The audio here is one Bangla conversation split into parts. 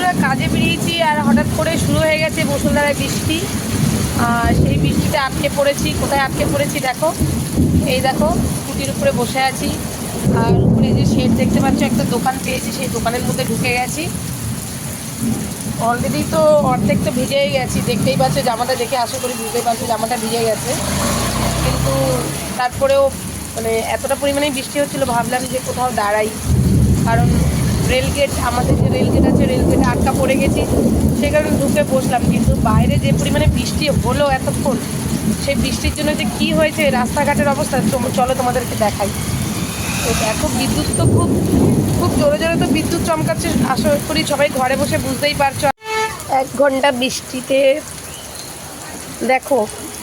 বন্ধুরা, কাজে বেরিয়েছি আর হঠাৎ করে শুরু হয়ে গেছে মুষলধারায় বৃষ্টি। আর সেই বৃষ্টিতে আটকে পড়েছি। কোথায় আটকে পড়েছি দেখো, এই দেখো স্কুটির উপরে বসে আছি। আর উপরে যে শেড দেখতে পাচ্ছ, একটা দোকান পেয়েছি, সেই দোকানের মধ্যে ঢুকে গেছি। অলরেডি তো অর্ধেক তো ভিজেই গেছি, দেখতেই পাচ্ছ জামাটা দেখে আশা করি বুঝতেই পারছো জামাটা ভিজে গেছে। কিন্তু তারপরেও মানে এতটা পরিমাণে বৃষ্টি হচ্ছিলো, ভাবলাম যে কোথাও দাঁড়াই, কারণ রেলগেট, আমাদের যে রেলগেট আছে রেলগেটে আটকা পড়ে গেছি, সেই কারণে ঢুকে বসলাম। কিন্তু বাইরে যে পরিমাণে বৃষ্টি হলো এতক্ষণ, সেই বৃষ্টির জন্য যে কী হয়েছে রাস্তাঘাটের অবস্থা, চলো তোমাদেরকে দেখাই। তো দেখো, বিদ্যুৎ তো খুব খুব জোরে জোরে তো বিদ্যুৎ চমকাচ্ছে, আশা করি সবাই ঘরে বসে বুঝতেই পারছো। 1 ঘন্টা বৃষ্টিতে দেখো,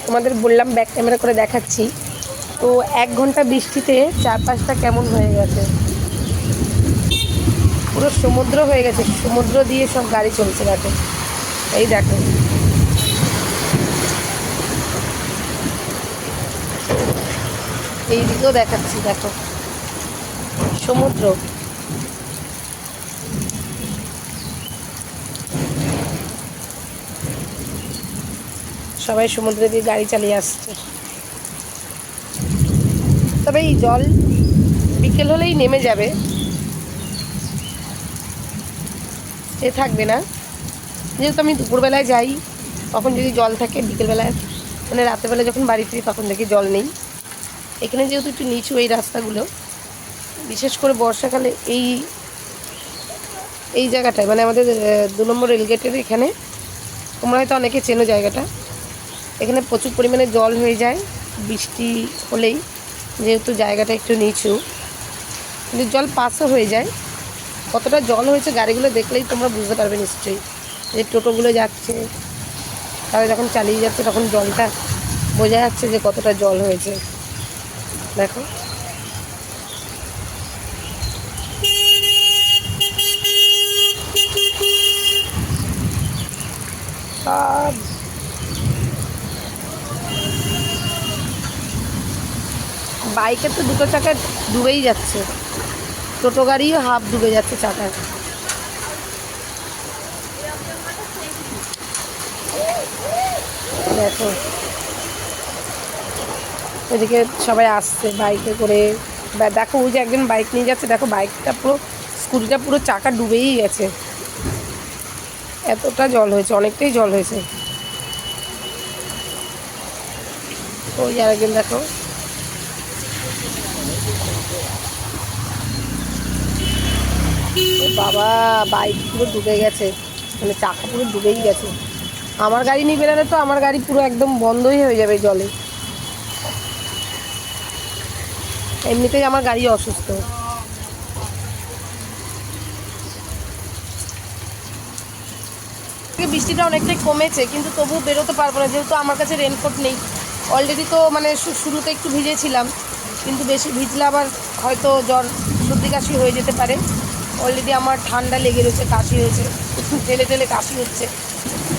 তোমাদের বললাম ব্যাক ক্যামেরা করে দেখাচ্ছি। তো 1 ঘন্টা বৃষ্টিতে চারপাশটা কেমন হয়ে গেছে, পুরো সমুদ্র হয়ে গেছে। সমুদ্র দিয়ে সব গাড়ি চলছে দেখো, এই দেখো। এই দিকেও দেখাচ্ছি, দেখো সমুদ্র। সবাই সমুদ্র দিয়ে গাড়ি চালিয়ে আসছে। তবে এই জল বিকেল হলেই নেমে যাবে, থাকবে না। যেহেতু আমি দুপুরবেলায় যাই, তখন যদি জল থাকে, বিকেলবেলায় মানে রাতেরবেলা যখন বাড়ি ফিরি তখন দেখি জল নেই। এখানে যেহেতু একটু নিচু এই রাস্তাগুলো, বিশেষ করে বর্ষাকালে এই জায়গাটায়, মানে আমাদের 2 নম্বর রেলগেটের এখানে, তোমরা হয়তো অনেকে চেনো জায়গাটা, এখানে প্রচুর পরিমাণে জল হয়ে যায় বৃষ্টি হলেই, যেহেতু জায়গাটা একটু নিচু। কিন্তু জল পাসও হয়ে যায়। কতটা জল হয়েছে গাড়িগুলো দেখলেই তোমরা বুঝতে পারবে নিশ্চয়ই, যে টোটোগুলো যাচ্ছে, তারা যখন চালিয়ে যাচ্ছে তখন জলটা বোঝা যাচ্ছে যে কতটা জল হয়েছে। দেখো, সব বাইকের তো দুটো চাকা ডুবেই যাচ্ছে, টোটো গাড়িও হাফ ডুবে যাচ্ছে চাকা। দেখো, এদিকে সবাই আসছে বাইকে করে। দেখো, ওই যে একজন বাইক নিয়ে যাচ্ছে, দেখো বাইকটা পুরো, স্কুটিটা পুরো চাকা ডুবেই গেছে, এতটা জল হয়েছে, অনেকটাই জল হয়েছে। ওই আর একজন দেখো, বাবা বাইক পুরো ডুবে গেছে, মানে চাকা পুরো ডুবেই গেছে। আমার গাড়ি নিয়ে বেরোলে তো আমার গাড়ি পুরো একদম বন্ধই হয়ে যাবে জলে। এমনিতেই আমার গাড়ি অসুস্থ। বৃষ্টিটা অনেকটাই কমেছে, কিন্তু তবুও বেরোতে পারবো না, যেহেতু আমার কাছে রেনকোট নেই। অলরেডি তো মানে শুরুতে একটু ভিজেছিলাম, কিন্তু বেশি ভিজলে আবার হয়তো জ্বর সর্দি কাশি হয়ে যেতে পারে। অলরেডি আমার ঠান্ডা লেগে রয়েছে, কাশি হয়েছে, ঠেলে ঠেলে কাশি হচ্ছে।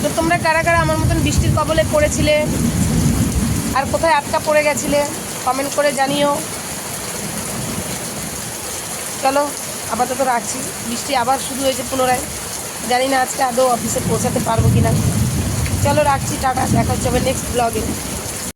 তো তোমরা কারা কারা আমার মতন বৃষ্টির কবলে পড়েছিলে আর কোথায় আটকা পড়ে গেছিলে, কমেন্ট করে জানিও। চলো, আপাতত রাখছি, বৃষ্টি আবার শুরু হয়েছে পুনরায়। জানি না আজকে আদৌ অফিসে পৌঁছাতে পারবো কিনা। চলো রাখছি, টাটা, দেখা হচ্ছে আবার নেক্সট ব্লগে।